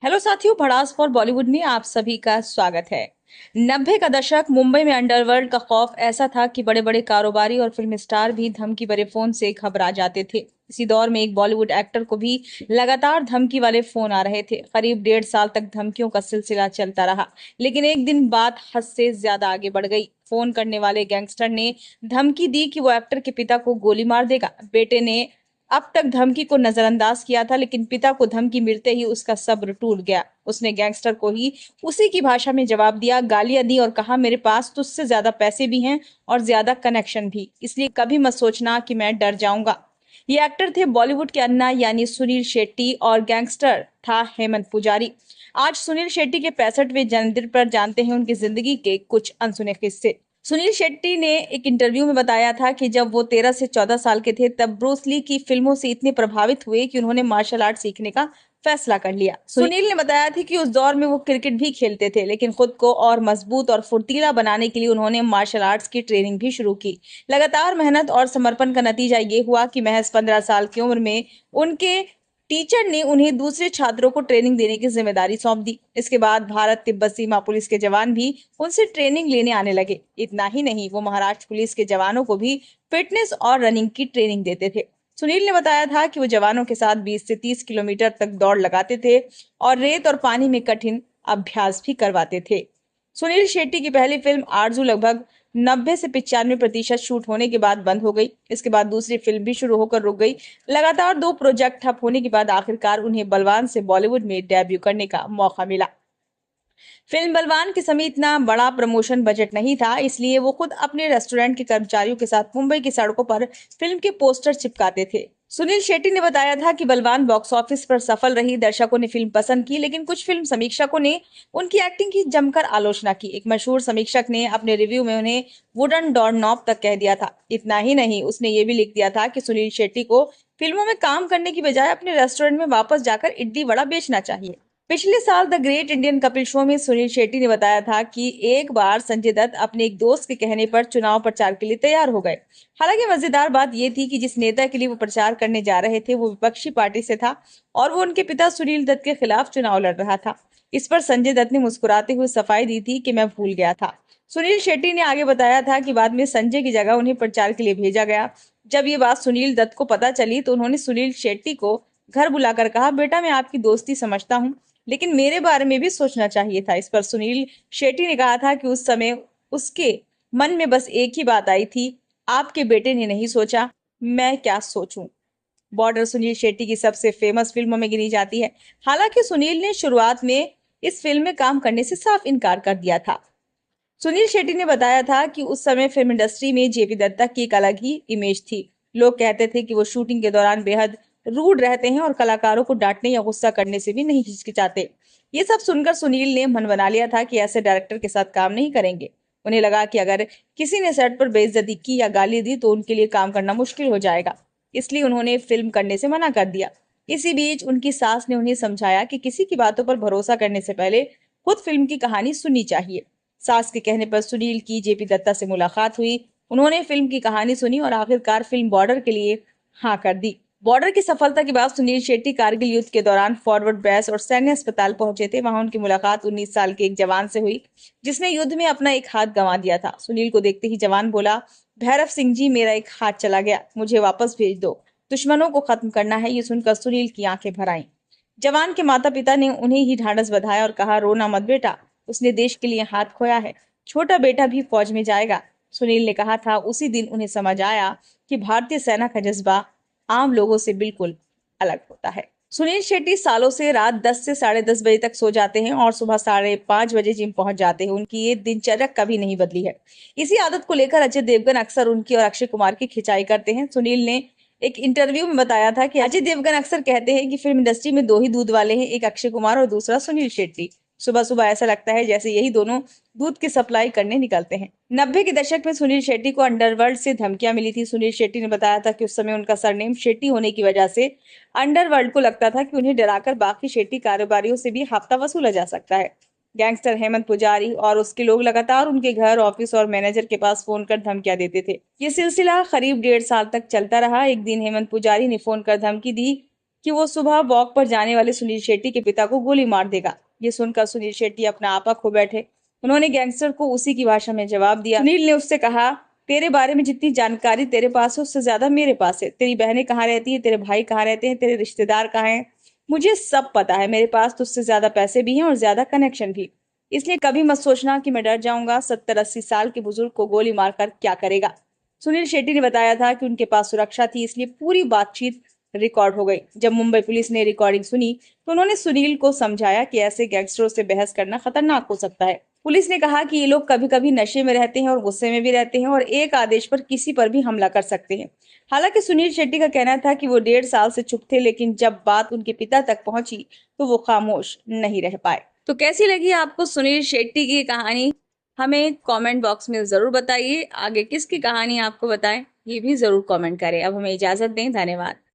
Hello साथियों, भड़ास for Bollywood में आप सभी का स्वागत है। 90 का दशक मुंबई में अंडरवर्ल्ड का खौफ ऐसा था कि बड़े बड़े कारोबारी और फिल्म स्टार भी धमकी भरे फोन से घबरा जाते थे। इसी दौर में एक बॉलीवुड एक्टर को भी लगातार धमकी वाले फोन आ रहे थे। करीब 1.5 साल तक धमकियों का सिलसिला चलता रहा, लेकिन एक दिन बात हद से ज्यादा आगे बढ़ गई। फोन करने वाले गैंगस्टर ने धमकी दी कि वो एक्टर के पिता को गोली मार देगा। बेटे ने अब तक धमकी को नजरअंदाज किया था, लेकिन पिता को धमकी मिलते ही उसका सब्र टूट गया। उसने गैंगस्टर को ही उसी की भाषा में जवाब दिया, गालियां दी और कहा, मेरे पास तुझसे ज्यादा पैसे भी हैं और ज्यादा कनेक्शन भी, इसलिए कभी मत सोचना कि मैं डर जाऊंगा। ये एक्टर थे बॉलीवुड के अन्ना यानी सुनील शेट्टी और गैंगस्टर था हेमंत पुजारी। आज सुनील शेट्टी के 65वें जन्मदिन पर जानते हैं उनकी जिंदगी के कुछ अनसुने किस्से। सुनील शेट्टी ने एक इंटरव्यू में बताया था कि जब वो 13 से 14 साल के थे, तब ब्रूस ली की फिल्मों से इतने प्रभावित हुए कि उन्होंने मार्शल आर्ट सीखने का फैसला कर लिया। सुनील ने बताया था कि उस दौर में वो क्रिकेट भी खेलते थे, लेकिन खुद को और मजबूत और फुर्तीला बनाने के लिए उन्होंने मार्शल आर्ट्स की ट्रेनिंग भी शुरू की। लगातार मेहनत और समर्पण का नतीजा ये हुआ कि महज 15 साल की उम्र में उनके टीचर ने उन्हें दूसरे छात्रों को ट्रेनिंग देने की जिम्मेदारी सौंप दी। इसके बाद भारत तिब्बत सीमा पुलिस के जवान भी उनसे ट्रेनिंग लेने आने लगे। इतना ही नहीं, वो महाराष्ट्र पुलिस के जवानों को भी फिटनेस और रनिंग की ट्रेनिंग देते थे। सुनील ने बताया था कि वो जवानों के साथ 20 से 30 किलोमीटर तक दौड़ लगाते थे और रेत और पानी में कठिन अभ्यास भी करवाते थे। सुनील शेट्टी की पहली फिल्म आरजू लगभग 90 से 95% शूट होने के बाद बंद हो गई। इसके बाद दूसरी फिल्म भी शुरू होकर रुक गई। लगातार 2 प्रोजेक्ट ठप होने के बाद आखिरकार उन्हें बलवान से बॉलीवुड में डेब्यू करने का मौका मिला। फिल्म बलवान के समय इतना बड़ा प्रमोशन बजट नहीं था, इसलिए वो खुद अपने रेस्टोरेंट के कर्मचारियों के साथ मुंबई की सड़कों पर फिल्म के पोस्टर चिपकाते थे। सुनील शेट्टी ने बताया था कि बलवान बॉक्स ऑफिस पर सफल रही, दर्शकों ने फिल्म पसंद की, लेकिन कुछ फिल्म समीक्षकों ने उनकी एक्टिंग की जमकर आलोचना की। एक मशहूर समीक्षक ने अपने रिव्यू में उन्हें वुडन डोर नॉब तक कह दिया था। इतना ही नहीं, उसने ये भी लिख दिया था कि सुनील शेट्टी को फिल्मों में काम करने की बजाय अपने रेस्टोरेंट में वापस जाकर इडली वड़ा बेचना चाहिए। पिछले साल the great Indian Kapil show में सुनील शेट्टी ने बताया था कि एक बार संजय दत्त अपने एक दोस्त के कहने पर चुनाव प्रचार के लिए तैयार हो गए। हालांकि मजेदार बात यह थी कि जिस नेता के लिए वो प्रचार करने जा रहे थे वो विपक्षी पार्टी से था और वो उनके पिता सुनील दत्त के खिलाफ चुनाव लड़ रहा था। इस पर संजय दत्त ने मुस्कुराते हुए सफाई दी थी कि मैं भूल गया था। सुनील शेट्टी ने आगे बताया था कि बाद में संजय की जगह उन्हें प्रचार के लिए भेजा गया। जब ये बात सुनील दत्त को पता चली तो उन्होंने सुनील शेट्टी को घर बुलाकर कहा, बेटा मैं आपकी दोस्ती समझता हूँ, लेकिन मेरे बारे में भी सोचना चाहिए था। इस पर सुनील शेट्टी ने कहा था कि उस समय उसके मन में बस एक ही बात आई थी, आपके बेटे ने नहीं सोचा, मैं क्या सोचूं। बॉर्डर सुनील शेट्टी की सबसे फेमस फिल्मों में गिनी जाती है। हालांकि सुनील ने शुरुआत में इस फिल्म में काम करने से साफ इनकार कर दिया था। सुनील शेट्टी ने बताया था कि उस समय फिल्म इंडस्ट्री में जेपी दत्ता की एक अलग ही इमेज थी। लोग कहते थे कि वो शूटिंग के दौरान बेहद रूड रहते हैं और कलाकारों को डांटने या गुस्सा करने से भी नहीं हिचकिचाते। ये सब सुनकर सुनील ने मन बना लिया था कि ऐसे डायरेक्टर के साथ काम नहीं करेंगे। उन्हें लगा कि अगर किसी ने सेट पर बेइज्जती की या गाली दी तो उनके लिए काम करना मुश्किल हो जाएगा, इसलिए उन्होंने फिल्म करने से मना कर दिया। इसी बीच उनकी सास ने उन्हें समझाया कि किसी की बातों पर भरोसा करने से पहले खुद फिल्म की कहानी सुननी चाहिए। सास के कहने पर सुनील की जेपी दत्ता से मुलाकात हुई। उन्होंने फिल्म की कहानी सुनी और आखिरकार फिल्म बॉर्डर के लिए हाँ कर दी। बॉर्डर की सफलता के बाद सुनील शेट्टी कारगिल युद्ध के दौरान फॉरवर्ड बेस और सैन्य अस्पताल पहुंचे थे। वहां उनकी मुलाकात 19 साल के एक जवान से हुई, जिसने युद्ध में अपना एक हाथ गंवा दिया था। सुनील को देखते ही जवान बोला, भैरव सिंह जी, मेरा एक हाथ चला गया, मुझे वापस भेज दो, दुश्मनों को खत्म करना है। ये सुनकर सुनील की आंखें भर आईं। जवान के माता पिता ने उन्हें ही ढांढस बंधाया और कहा, रोना मत बेटा, उसने देश के लिए हाथ खोया है, छोटा बेटा भी फौज में जाएगा। सुनील ने कहा था, उसी दिन उन्हें समझ आया कि भारतीय सेना का जज्बा आम लोगों से बिल्कुल अलग होता है। सुनील शेट्टी सालों से रात 10 से 10:30 बजे तक सो जाते हैं और सुबह 5:30 बजे जिम पहुंच जाते हैं। उनकी ये दिनचर्या कभी नहीं बदली है। इसी आदत को लेकर अजय देवगन अक्सर उनकी और अक्षय कुमार की खिंचाई करते हैं। सुनील ने एक इंटरव्यू में बताया था कि अजय देवगन अक्सर कहते हैं कि फिल्म इंडस्ट्री में 2 ही दूध वाले हैं, एक अक्षय कुमार और दूसरा सुनील शेट्टी। सुबह सुबह ऐसा लगता है जैसे यही दोनों दूध की सप्लाई करने निकलते हैं। 90 के दशक में सुनील शेट्टी को अंडरवर्ल्ड से धमकियां मिली थी। सुनील शेट्टी ने बताया था कि उस समय उनका सरनेम शेट्टी होने की वजह से अंडरवर्ल्ड को लगता था कि उन्हें डराकर बाकी शेट्टी कारोबारियों से भी हफ्ता वसूला जा सकता है। गैंगस्टर हेमंत पुजारी और उसके लोग लगातार उनके घर, ऑफिस और मैनेजर के पास फोन कर धमकियां देते थे। ये सिलसिला करीब 1.5 साल तक चलता रहा। एक दिन हेमंत पुजारी ने फोन कर धमकी दी कि वो सुबह वॉक पर जाने वाले सुनील शेट्टी के पिता को गोली मार देगा। ये सुनकर सुनील शेट्टी अपना आपा खो बैठे। उन्होंने गैंगस्टर को उसी की भाषा में जवाब दिया। सुनील ने उससे कहा, तेरे बारे में जितनी जानकारी तेरे पास है उससे ज्यादा मेरे पास है। तेरी बहनें कहाँ रहती है, तेरे भाई कहाँ रहते हैं, तेरे रिश्तेदार कहाँ हैं, मुझे सब पता है। मेरे पास तुझसे ज्यादा पैसे भी हैं और ज्यादा कनेक्शन भी। इसलिए कभी मत सोचना कि मैं डर जाऊंगा। 70-80 साल के बुजुर्ग को गोली मारकर क्या करेगा। सुनील शेट्टी ने बताया था कि उनके पास सुरक्षा थी, इसलिए पूरी बातचीत रिकॉर्ड हो गई। जब मुंबई पुलिस ने रिकॉर्डिंग सुनी तो उन्होंने सुनील को समझाया कि ऐसे गैंगस्टरों से बहस करना खतरनाक हो सकता है। पुलिस ने कहा कि ये लोग कभी कभी नशे में रहते हैं और गुस्से में भी रहते हैं और एक आदेश पर किसी पर भी हमला कर सकते हैं। हालांकि सुनील शेट्टी का कहना था कि वो 1.5 साल से चुप थे, लेकिन जब बात उनके पिता तक पहुंची तो वो खामोश नहीं रह पाए। तो कैसी लगी आपको सुनील शेट्टी की कहानी? हमें कमेंट बॉक्स में जरूर बताइए। आगे किसकी कहानी आपको बताएं ये भी जरूर कमेंट करें। अब हमें इजाजत दें। धन्यवाद।